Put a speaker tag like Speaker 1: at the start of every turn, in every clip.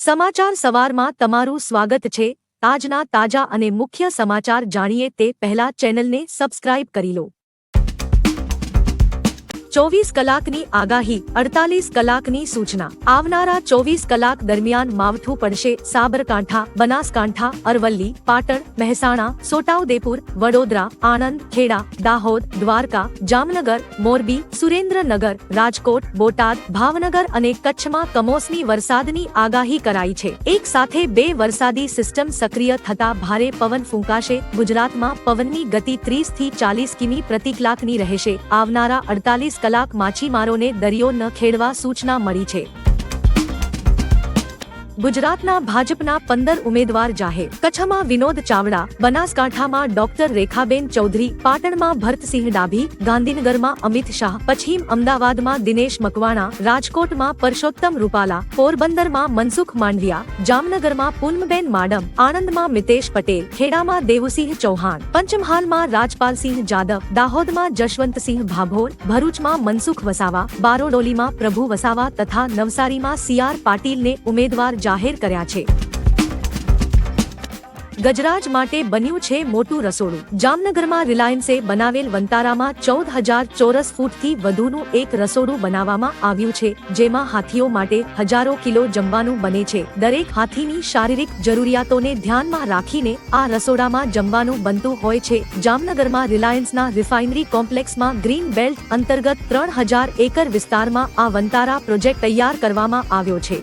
Speaker 1: સમાચાર સવારમાં તમારું સ્વાગત છે। આજના તાજા અને મુખ્ય સમાચાર જાણીએ તે પહેલા ચેનલને સબસ્ક્રાઇબ કરી લો। 24 કલાકની આગાહી, 48 કલાકની સૂચના। આવનારા 24 કલાક દરમિયાન માવઠું પડશે। સાબરકાંઠા, બનાસકાંઠા, અરવલ્લી, પાટણ, મહેસાણા, છોટાઉદેપુર, વડોદરા, આણંદ, ખેડા, દાહોદ, દ્વારકા, જામનગર, મોરબી, સુરેન્દ્રનગર, રાજકોટ, બોટાદ, ભાવનગર અને કચ્છમાં કમોસમી વરસાદની આગાહી કરાઈ છે। એક સાથે બે વરસાદી સિસ્ટમ સક્રિય થતા ભારે પવન ફૂંકાશે। ગુજરાતમાં પવનની ગતિ 30 થી 40 કિમી પ્રતિ કલાકની રહેશે। આવનારા 48 કલાક માછીમારોને દરિયો ન ખેડવા સૂચના મળી છે। ગુજરાતના ભાજપના 15 ઉમેદવાર જાહેર। કચ્છમાં વિનોદ ચાવડા, બનાસકાંઠામાં ડોક્ટર રેખાબેન ચૌધરી, પાટણમાં ભરતસિંહ ડાભી, ગાંધીનગરમાં અમિત શાહ, પશ્ચિમ અમદાવાદમાં દિનેશ મકવાણા, રાજકોટમાં પરસોત્તમ રૂપાલા, પોરબંદરમાં મનસુખ માંડવિયા, જામનગરમાં પૂનમબેન માડમ, આણંદમાં મિતેશ પટેલ, ખેડામાં દેવુસિંહ ચૌહાણ, પંચમહાલમાં રાજપાલસિંહ જાદવ, દાહોદમાં જશવંતસિંહ ભાભોર, ભરૂચમાં મનસુખ વસાવા, બારોડોલીમાં પ્રભુ વસાવા તથા નવસારીમાં સીઆર પાટીલને ઉમેદવાર જાહેર કર્યા છે। ગજરાજ માટે બન્યું છે મોટું રસોડું। જામનગરમાં રિલાયન્સે બનાવેલ વંતારામાં 14,000 ચોરસ ફૂટથી વધુનું એક રસોડું બનાવવામાં આવ્યું છે, જેમાં હાથીઓ માટે હજારો કિલો જમવાનું બને છે। દરેક હાથીની શારીરિક જરૂરિયાતોને ધ્યાનમાં રાખીને આ રસોડામાં જમવાનું બનતું હોય છે। જામનગરમાં રિલાયન્સના રિફાઇનરી કોમ્પ્લેક્સમાં ગ્રીન બેલ્ટ અંતર્ગત 3,000 એકર વિસ્તારમાં આ વંતારા પ્રોજેક્ટ તૈયાર કરવામાં આવ્યો છે।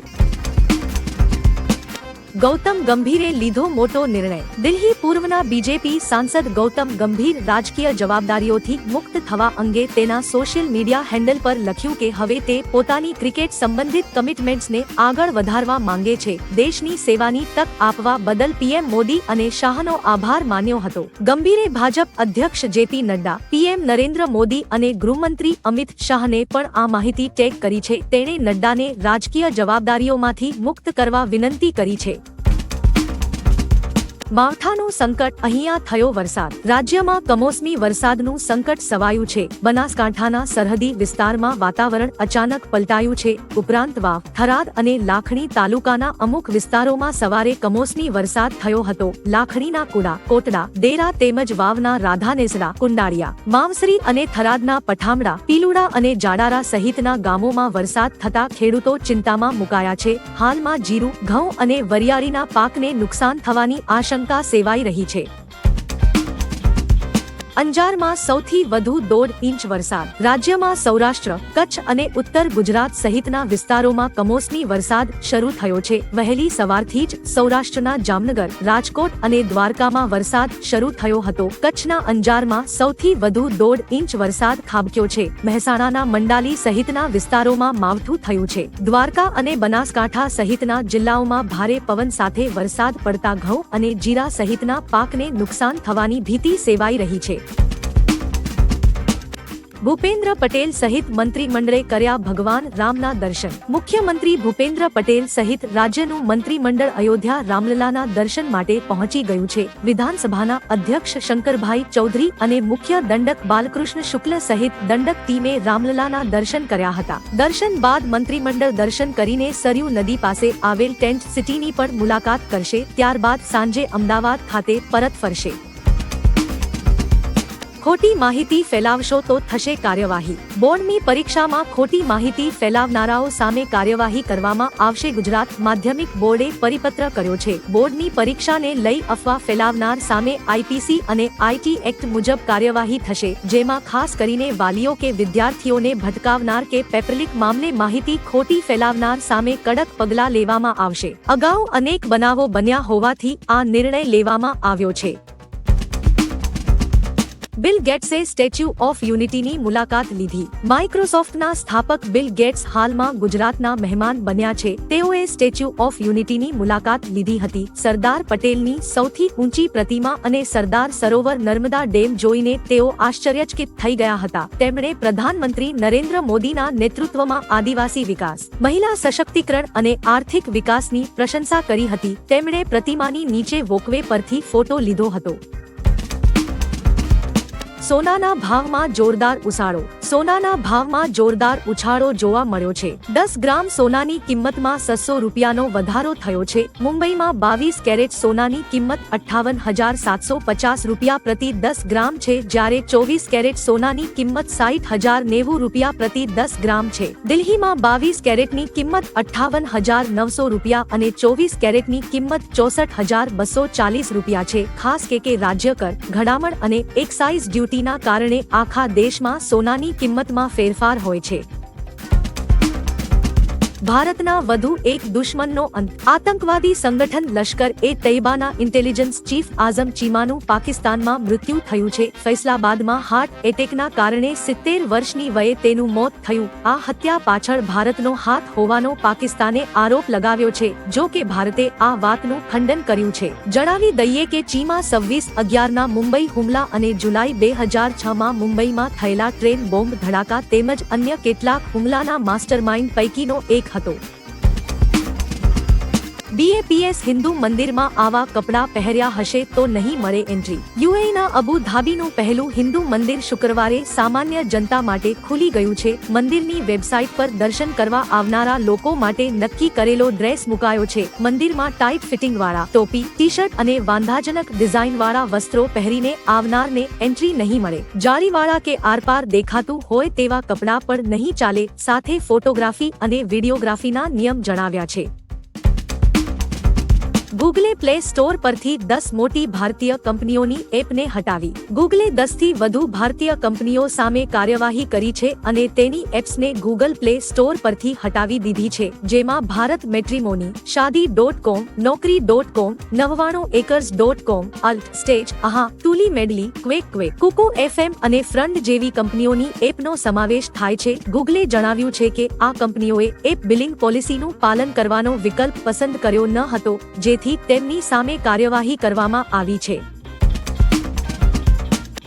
Speaker 1: ગૌતમ ગંભીરે લીધો મોટો નિર્ણય। દિલ્હી પૂર્વના બીજેપી સાંસદ ગૌતમ ગંભીર રાજકીય જવાબદારીઓથી મુક્ત થવા અંગે તેના સોશિયલ મીડિયા હેન્ડલ પર લખ્યું કે હવે તે પોતાની ક્રિકેટ સંબંધિત કમિટમેન્ટ્સને આગળ વધારવા માંગે છે। દેશની સેવાની તક આપવા બદલ પીએમ મોદી અને શાહનો આભાર માન્યો હતો। ગંભીરે ભાજપ અધ્યક્ષ જેપી નડ્ડા, પીએમ નરેન્દ્ર મોદી અને ગૃહમંત્રી અમિત શાહને પણ આ માહિતી ટેગ કરી છે। તેણે નડ્ડાને રાજકીય જવાબદારીઓમાંથી મુક્ત કરવા વિનંતી કરી છે। માવઠાનું સંકટ, અહીંયા થયો વરસાદ। રાજ્યમાં કમોસમી વરસાદનું સંકટ સવાયું છે। બનાસકાંઠાના સરહદી વિસ્તારમાં વાતાવરણ અચાનક પલટાયું છે। ઉપરાંત વાવ, થરાદ અને લાખણી તાલુકાના અમુક વિસ્તારોમાં સવારે કમોસમી વરસાદ થયો હતો। લાખણીના કુડા, કોટડા, દેરા તેમજ વાવના રાધાનેસડા, કુંડાળિયા, માવસરી અને થરાદના પઠામડા, પીલુડા અને જાડારા સહિતના ગામોમાં વરસાદ થતા ખેડૂતો ચિંતામાં મુકાયા છે। હાલમાં જીરું, ઘઉં અને વરિયાળીના પાકને નુકસાન થવાની આશંકા સેવાઈ રહી છે। અંજારમાં સૌથી વધુ 1.5 ઇંચ વરસાદ। રાજ્યમાં સૌરાષ્ટ્ર, કચ્છ અને ઉત્તર ગુજરાત સહિતના વિસ્તારોમાં કમોસમી વરસાદ શરૂ થયો છે। વહેલી સવારથી જ સૌરાષ્ટ્રના જામનગર, રાજકોટ અને દ્વારકામાં વરસાદ શરૂ થયો હતો। કચ્છના અંજારમાં સૌથી વધુ 1.5 ઇંચ વરસાદ ખાબક્યો છે। મહેસાણાના મંડાલી સહિતના વિસ્તારોમાં માવઠું થયું છે। દ્વારકા અને બનાસકાંઠા સહિતના જિલ્લાઓમાં ભારે પવન સાથે વરસાદ પડતા ઘઉં અને જીરા સહિતના પાકને નુકસાન થવાની ભીતિ સેવાઈ રહી છે। ભૂપેન્દ્ર પટેલ સહિત મંત્રીમંડળે કર્યા ભગવાન રામના દર્શન। મુખ્યમંત્રી ભૂપેન્દ્ર પટેલ સહિત રાજ્યનું મંત્રીમંડળ અયોધ્યા રામલલાના દર્શન માટે પહોંચી ગયું છે। વિધાનસભાના અધ્યક્ષ શંકરભાઈ ચૌધરી અને મુખ્ય દંડક બાલકૃષ્ણ શુક્લ સહિત દંડક ટીમે રામલલાના દર્શન કર્યા હતા। દર્શન બાદ મંત્રીમંડળ દર્શન કરીને સરયુ નદી પાસે આવેલ ટેન્ટ સિટીની પણ મુલાકાત કરશે। ત્યારબાદ સાંજે અમદાવાદ ખાતે પરત ફરશે। ખોટી માહિતી ફેલાવશો તો થશે કાર્યવાહી। બોર્ડની પરીક્ષામાં ખોટી માહિતી ફેલાવનારાઓ સામે કાર્યવાહી કરવામાં આવશે। ગુજરાત માધ્યમિક બોર્ડે પરિપત્ર કર્યો છે। બોર્ડની પરીક્ષાને લઈ અફવા ફેલાવનાર સામે આઈપીસી અને આઈટી એક્ટ મુજબ કાર્યવાહી થશે, જેમાં ખાસ કરીને વાલીઓ કે વિદ્યાર્થીઓને ભટકાવનાર કે પેપરલીક મામલે માહિતી ખોટી ફેલાવનાર સામે કડક પગલાં લેવામાં આવશે। અગાઉ અનેક બનાવો બન્યા હોવાથી આ નિર્ણય લેવામાં આવ્યો છે। બિલ ગેટ્સે સ્ટેચ્યુ ઓફ યુનિટીની મુલાકાત લીધી। માઇક્રોસોફ્ટના સ્થાપક બિલ ગેટ્સ હાલમાં ગુજરાતના મહેમાન બન્યા છે। તેઓએ સ્ટેચ્યુ ઓફ યુનિટીની મુલાકાત લીધી હતી। સરદાર પટેલની સૌથી ઊંચી પ્રતિમા અને સરદાર સરોવર નર્મદા ડેમ જોઈને તેઓ આશ્ચર્યચકિત થઈ ગયા હતા। તેમણે પ્રધાનમંત્રી નરેન્દ્ર મોદીના નેતૃત્વમાં આદિવાસી વિકાસ, મહિલા સશક્તિકરણ અને આર્થિક વિકાસની પ્રશંસા કરી હતી। તેમણે પ્રતિમાની નીચે વોકવે પરથી ફોટો લીધો હતો। સોનાના ભાવમાં જોરદાર ઉછાળો. સોનાના ભાવમાં જોરદાર ઉછાળો જોવા મળ્યો છે. 10 ગ્રામ સોનાની કિંમતમાં 600 રૂપિયાનો વધારો થયો છે. મુંબઈમાં 22 કેરેટ સોનાની કિંમત 58,750 રૂપિયા પ્રતિ 10 ગ્રામ છે, જ્યારે 24 કેરેટ સોનાની કિંમત 60,090 રૂપિયા પ્રતિ 10 ગ્રામ છે. દિલ્હીમાં 22 કેરેટની કિંમત 58,900 રૂપિયા અને 24 કેરેટની કિંમત 64,240 રૂપિયા છે. ખાસ કે રાજ્ય કર, ઘડામણ અને એક્સાઇઝ ડ્યુટીના કારણે આખા દેશમાં સોનાની કિંમતમાં ફેરફાર હોય છે. ભારતના વધુ એક દુશ્મનનો અંત. આતંકવાદી સંગઠન લશ્કર-એ તૈયબાના ઇન્ટેલિજન્સ ચીફ આઝમ ચીમાનું પાકિસ્તાનમાં મૃત્યુ થયું છે. ફૈસલાબાદમાં હાર્ટ એટેકના કારણે 70 વર્ષની વયે તેનું મોત થયું. આ હત્યા પાછળ ભારતનો હાથ હોવાનો પાકિસ્તાને આરોપ લગાવ્યો છે. જો કે ભારતે આ વાતનું ખંડન કર્યું છે. જણાવી દઈએ કે ચીમા 26/11ના મુંબઈ હુમલા અને જુલાઈ 2006માં મુંબઈમાં થયેલા ટ્રેન બોમ્બ ધડાકા તેમજ અન્ય કેટલાક હુમલાના માસ્ટરમાઇન્ડ પૈકીનો એક હતો. BAPS હિન્દુ મંદિરમાં આવા કપડાં પહેર્યા હશે તો નહીં મળે એન્ટ્રી. યુએઈના અબુ ધાબીનું પહેલું હિન્દુ મંદિર શુક્રવારે સામાન્ય જનતા માટે ખુલી ગયું છે. મંદિરની વેબસાઇટ પર દર્શન કરવા આવનારા લોકો માટે નક્કી કરેલો ડ્રેસ મુકાયો છે. મંદિરમાં ટાઇટ ફિટિંગવાળા ટોપી, ટી-શર્ટ અને વાંધાજનક ડિઝાઇનવાળા વસ્ત્રો પહેરીને આવનારને એન્ટ્રી નહીં મળે. જાળીવાળા કે આરપાર દેખાતું હોય તેવા કપડાં પણ નહીં ચાલે. સાથે ફોટોગ્રાફી અને વિડીયોગ્રાફીના નિયમ જણાવ્યા છે. ગૂગલે પ્લે સ્ટોર પરથી 10 મોટી ભારતીય કંપનીઓની એપને હટાવી. ગૂગલે 10થી વધુ ભારતીય કંપનીઓ સામે કાર્યવાહી કરી છે અને તેની એપ્સને ગૂગલ પ્લે સ્ટોર પરથી હટાવી દીધી છે, જેમાં Bharat matrimony, શાદી.com, નોકરી.com, 99acres.com, Alt, stage, આહા, તુલી મેડલી, ક્વેક, કુકુ FM અને ફ્રન્ટ જેવી કંપનીઓની એપનો સમાવેશ થાય છે. ગૂગલે જણાવ્યું છે કે આ કંપનીઓએ એપ બિલિંગ પોલિસીનું પાલન કરવાનો વિકલ્પ પસંદ કર્યો ન હતો, જેથી તેમની સામે કાર્યવાહી કરવામાં આવી છે.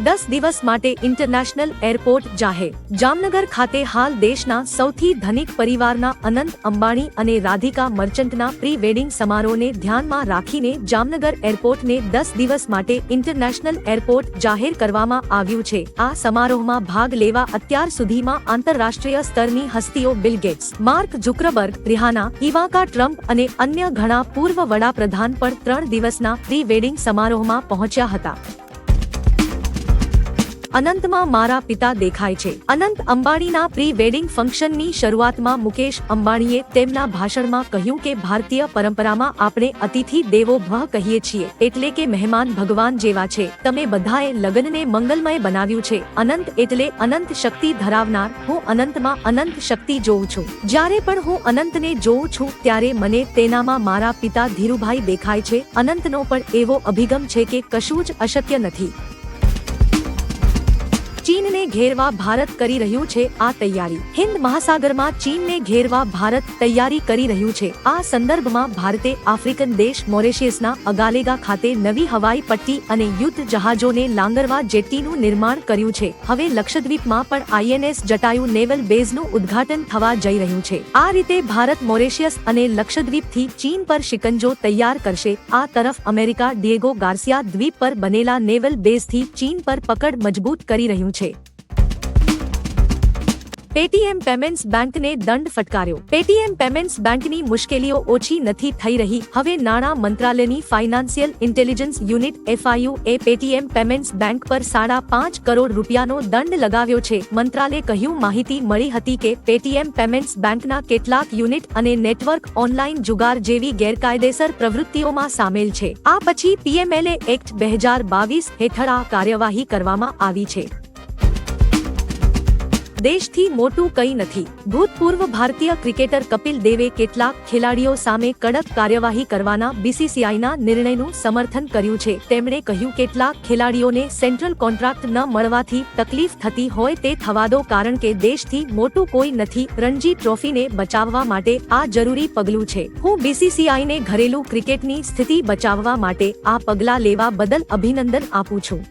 Speaker 1: 10 દિવસ માટે ઇન્ટરનેશનલ એરપોર્ટ જાહેર. જામનગર ખાતે હાલ દેશના સૌથી ધનિક પરિવારના અનંત અંબાણી અને રાધિકા મર્ચન્ટના પ્રી વેડિંગ સમારોહને ધ્યાનમાં રાખીને જામનગર એરપોર્ટને 10 દિવસ માટે ઇન્ટરનેશનલ એરપોર્ટ જાહેર કરવામાં આવ્યું છે. આ સમારોહમાં ભાગ લેવા અત્યાર સુધીમાં આંતરરાષ્ટ્રીય સ્તરની હસ્તીઓ Bill Gates, Mark Zuckerberg, Rihanna, Ivanka Trump અને અન્ય ઘણા પૂર્વ વડાપ્રધાન પણ 3 દિવસના પ્રી વેડિંગ સમારોહમાં પહોંચ્યા હતા. અનંતમાં મારા પિતા દેખાય છે. અનંત અંબાણીના પ્રી વેડિંગ ફંક્શનની શરૂઆતમાં મુકેશ અંબાણીએ તેમના ભાષણમાં કહ્યું કે ભારતીય પરંપરામાં આપણે અતિથિ દેવો ભવ કહીએ છીએ, એટલે કે મહેમાન ભગવાન જેવા છે. તમે બધાએ લગ્નને મંગલમય બનાવ્યું છે. અનંત એટલે અનંત શક્તિ ધરાવનાર. હું અનંતમાં અનંત શક્તિ જોઉં છું. જ્યારે પણ હું અનંતને જોઉં છું ત્યારે મને તેનામાં મારા પિતા ધીરુભાઈ દેખાય છે. અનંતનો પણ એવો અભિગમ છે કે કશું જ અશક્ય નથી. ચીનને ઘેરવા ભારત કરી રહ્યું છે આ તૈયારી. હિન્દ મહાસાગરમાં ચીનને ઘેરવા ભારત તૈયારી કરી રહ્યું છે. આ સંદર્ભમાં ભારતે આફ્રિકન દેશ મોરેશિયસના અગાલેગા ખાતે નવી હવાઈ પટ્ટી અને યુદ્ધ જહાજોને લાંગરવા જેટ્ટીનું નિર્માણ કર્યું છે. હવે લક્ષદ્વીપમાં પણ INS જટાયુ નેવલ બેઝનું ઉદ્ઘાટન થવા જઈ રહ્યું છે. આ રીતે ભારત મોરેશિયસ અને લક્ષદ્વીપથી ચીન પર શિકંજો તૈયાર કરશે. આ તરફ અમેરિકા ડિએગો ગાર્સિયા દ્વીપ પર બનેલા નેવલ બેઝથી ચીન પર પકડ મજબૂત કરી રહ્યું છે. પેટીએમ પેમેન્ટ્સ બેંકને દંડ ફટકાર્યો. પેટીએમ પેમેન્ટ્સ બેંકની મુશ્કેલીઓ ઓછી નથી થઈ રહી. હવે નાણાં મંત્રાલયની ફાઇનાન્શિયલ ઇન્ટેલિજન્સ યુનિટ FIU એ પેટીએમ પેમેન્ટ્સ બેંક પર 5.5 કરોડ રૂપિયાનો દંડ લગાવ્યો છે. મંત્રાલયે કહ્યું, માહિતી મળી હતી કે પેટીએમ પેમેન્ટ્સ બેંકના કેટલાક યુનિટ અને નેટવર્ક ઓનલાઈન જુગાર જેવી ગેરકાયદેસર પ્રવૃત્તિઓમાં સામેલ છે. આ પછી PMLA એક્ટ 2022 હેઠળ આ કાર્યવાહી કરવામાં આવી છે. દેશથી મોટું કંઈ નથી. ભૂતપૂર્વ ભારતીય ક્રિકેટર કપિલ દેવે કેટલાક ખેલાડીઓ સામે કડક કાર્યવાહી કરવાના BCCIના નિર્ણયનું સમર્થન કર્યું છે. તેમણે કહ્યું, કેટલાક ખેલાડીઓને સેન્ટ્રલ કોન્ટ્રાક્ટ ન મળવાથી તકલીફ થતી હોય તે થવા દો, કારણ કે દેશથી મોટું કોઈ નથી. રણજી ટ્રોફીને બચાવવા માટે આ જરૂરી પગલું છે. હું BCCIને ઘરેલું ક્રિકેટની સ્થિતિ બચાવવા માટે આ પગલાં લેવા બદલ અભિનંદન આપું છું.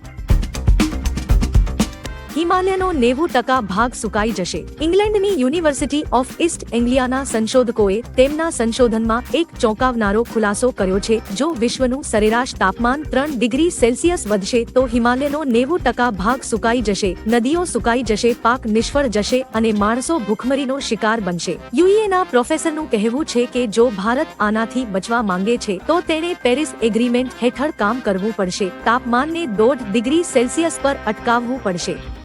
Speaker 1: હિમાલયનો 90% ભાગ સુકાઈ જશે. ઇંગ્લેન્ડની યુનિવર્સિટી ઓફ ઈસ્ટ એંગ્લિયાના સંશોધકોએ તેમના સંશોધનમાં એક ચોંકાવનારો ખુલાસો કર્યો છે. જો વિશ્વનું સરેરાશ તાપમાન 3 ડિગ્રી સેલ્સિયસ વધશે તો હિમાલયનો 90% ભાગ સુકાઈ જશે, નદીઓ સુકાઈ જશે, પાક નિષ્ફળ જશે અને માણસો ભૂખમરીનો શિકાર બનશે. યુએના પ્રોફેસરનું કહેવું છે કે જો ભારત આનાથી બચવા માંગે છે તો તેણે પેરિસ એગ્રીમેન્ટ હેઠળ કામ કરવું પડશે. તાપમાનને 1.5 ડિગ્રી સેલ્સિયસ પર અટકાવવું પડશે.